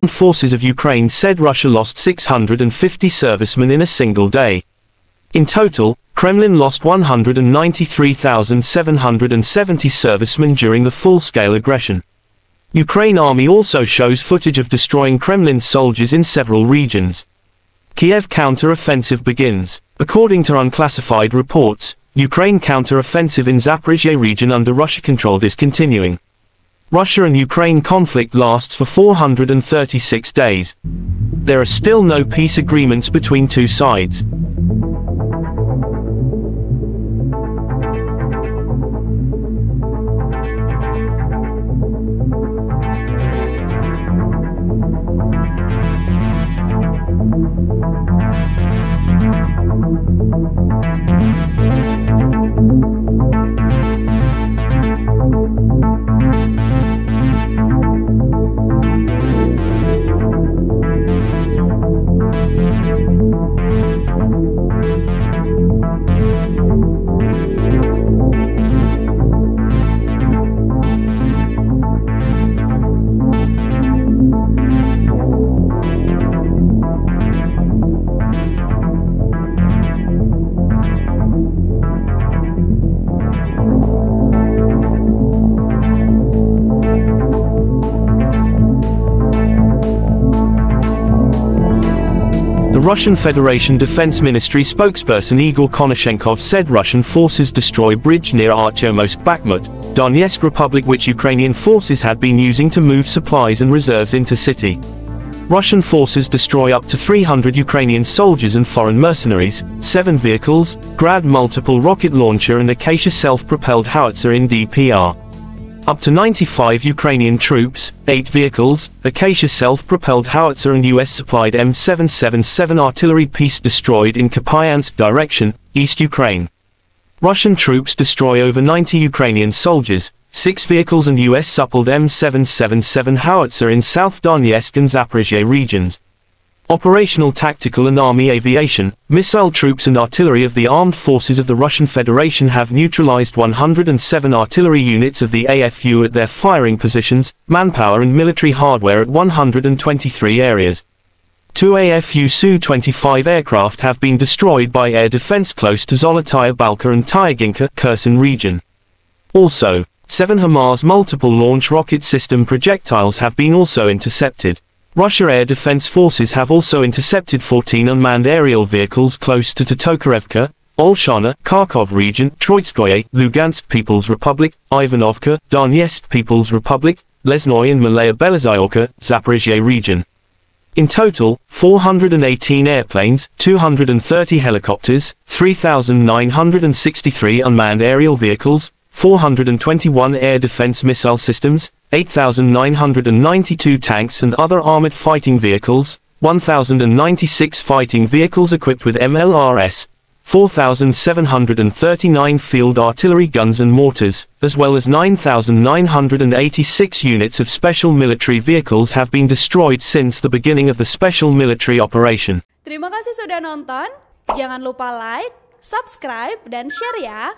Forces of Ukraine said Russia lost 650 servicemen in a single day. In total, Kremlin lost 193,770 servicemen during the full-scale aggression. Ukraine army also shows footage of destroying Kremlin soldiers in several regions. Kiev counter-offensive begins. According to unclassified reports, Ukraine counter-offensive in Zaporizhzhia region under Russia controlled is continuing. Russia and Ukraine conflict lasts for 436 days. There are still no peace agreements between two sides. The Russian Federation Defense Ministry spokesperson Igor Konashenkov said Russian forces destroy bridge near Artyomsk Bakhmut, Donetsk Republic, which Ukrainian forces had been using to move supplies and reserves into city. Russian forces destroy up to 300 Ukrainian soldiers and foreign mercenaries, 7 vehicles, Grad multiple rocket launcher and Acacia self-propelled howitzer in DPR. Up to 95 Ukrainian troops, 8 vehicles, Acacia self-propelled howitzer and US-supplied M777 artillery piece destroyed in Kupiansk direction, East Ukraine. Russian troops destroy over 90 Ukrainian soldiers, 6 vehicles and US-supplied M777 howitzer in South Donetsk and Zaporizhzhia regions. Operational tactical and army aviation, missile troops and artillery of the armed forces of the Russian Federation have neutralized 107 artillery units of the AFU at their firing positions, manpower and military hardware at 123 areas. 2 AFU Su-25 aircraft have been destroyed by air defense close to Zolotaya Balka and Tyaginka, Kherson region. Also, 7 HIMARS multiple launch rocket system projectiles have been also intercepted. Russia Air Defense Forces have also intercepted 14 unmanned aerial vehicles close to Tokarevka, Olshana, Kharkov region, Troitskoye, Lugansk People's Republic, Ivanovka, Donetsk People's Republic, Lesnoy and Malaya Belozyorka, Zaporizhzhia region. In total, 418 airplanes, 230 helicopters, 3,963 unmanned aerial vehicles, 421 air defense missile systems, 8,992 tanks and other armored fighting vehicles, 1,096 fighting vehicles equipped with MLRS, 4,739 field artillery guns and mortars, as well as 9,986 units of special military vehicles have been destroyed since the beginning of the special military operation. Terima kasih sudah nonton, jangan lupa like, subscribe, dan share ya!